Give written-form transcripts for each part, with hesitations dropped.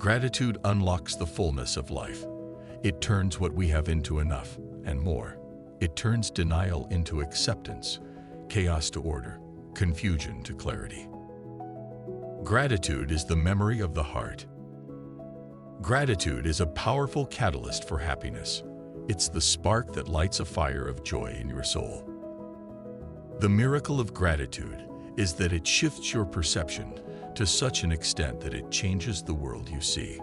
Gratitude unlocks the fullness of life. It turns what we have into enough and more. It turns denial into acceptance, chaos to order, confusion to clarity. Gratitude is the memory of the heart. Gratitude is a powerful catalyst for happiness. It's the spark that lights a fire of joy in your soul. The miracle of gratitude is that it shifts your perception to such an extent that it changes the world you see.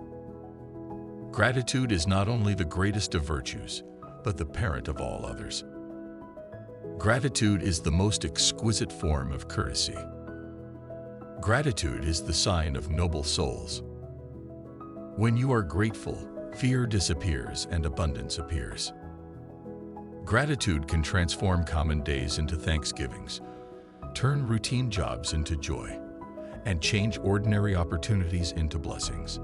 Gratitude is not only the greatest of virtues, but the parent of all others. Gratitude is the most exquisite form of courtesy. Gratitude is the sign of noble souls. When you are grateful, fear disappears and abundance appears. Gratitude can transform common days into thanksgivings, turn routine jobs into joy, and change ordinary opportunities into blessings.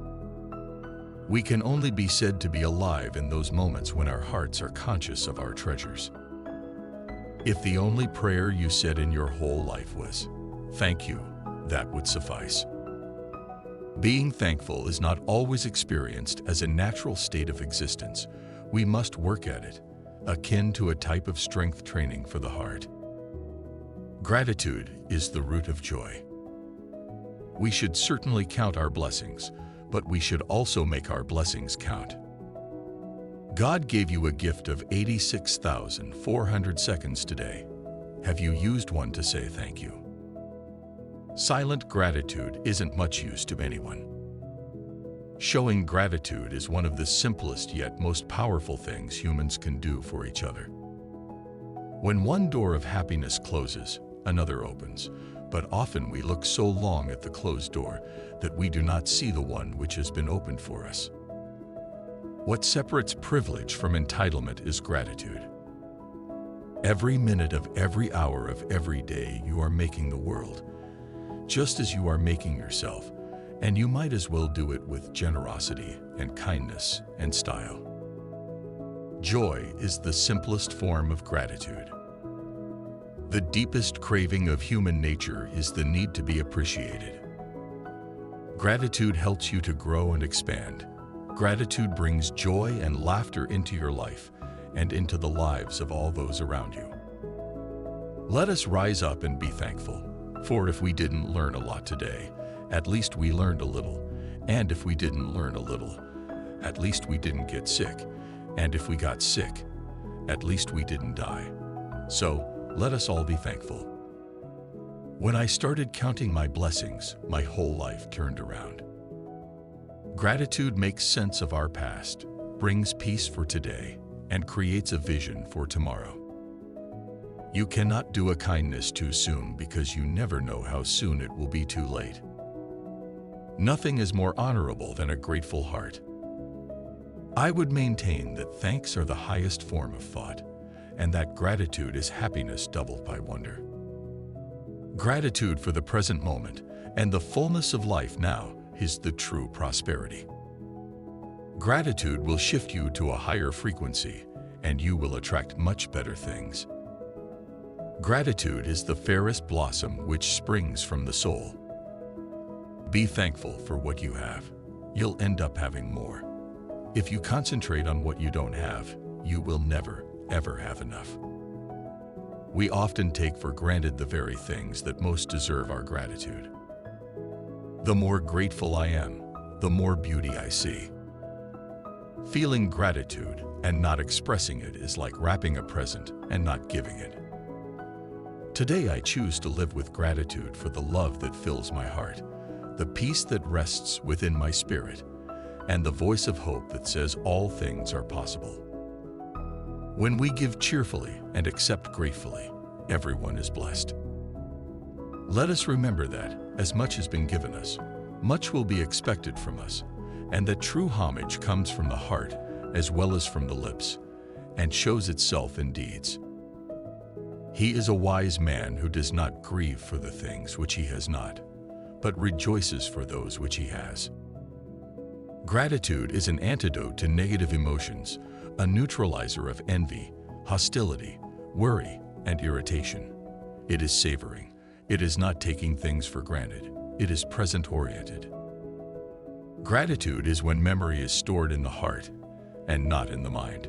We can only be said to be alive in those moments when our hearts are conscious of our treasures. If the only prayer you said in your whole life was, "Thank you," that would suffice. Being thankful is not always experienced as a natural state of existence. We must work at it, akin to a type of strength training for the heart. Gratitude is the root of joy. We should certainly count our blessings, but we should also make our blessings count. God gave you a gift of 86,400 seconds today. Have you used one to say thank you? Silent gratitude isn't much use to anyone. Showing gratitude is one of the simplest yet most powerful things humans can do for each other. When one door of happiness closes, another opens, but often we look so long at the closed door that we do not see the one which has been opened for us. What separates privilege from entitlement is gratitude. Every minute of every hour of every day you are making the world, just as you are making yourself, and you might as well do it with generosity and kindness and style. Joy is the simplest form of gratitude. The deepest craving of human nature is the need to be appreciated. Gratitude helps you to grow and expand. Gratitude brings joy and laughter into your life and into the lives of all those around you. Let us rise up and be thankful, for if we didn't learn a lot today, at least we learned a little, and if we didn't learn a little, at least we didn't get sick, and if we got sick, at least we didn't die. So, let us all be thankful. When I started counting my blessings, my whole life turned around. Gratitude makes sense of our past, brings peace for today, and creates a vision for tomorrow. You cannot do a kindness too soon because you never know how soon it will be too late. Nothing is more honorable than a grateful heart. I would maintain that thanks are the highest form of thought, and that gratitude is happiness doubled by wonder. Gratitude for the present moment and the fullness of life now is the true prosperity. Gratitude will shift you to a higher frequency, and you will attract much better things. Gratitude is the fairest blossom which springs from the soul. Be thankful for what you have. You'll end up having more. If you concentrate on what you don't have, you will never, ever have enough. We often take for granted the very things that most deserve our gratitude. The more grateful I am, the more beauty I see. Feeling gratitude and not expressing it is like wrapping a present and not giving it. Today I choose to live with gratitude for the love that fills my heart, the peace that rests within my spirit, and the voice of hope that says all things are possible. When we give cheerfully and accept gratefully, everyone is blessed. Let us remember that, as much has been given us, much will be expected from us, and that true homage comes from the heart as well as from the lips, and shows itself in deeds. He is a wise man who does not grieve for the things which he has not, but rejoices for those which he has. Gratitude is an antidote to negative emotions, a neutralizer of envy, hostility, worry, and irritation. It is savoring. It is not taking things for granted. It is present-oriented. Gratitude is when memory is stored in the heart and not in the mind.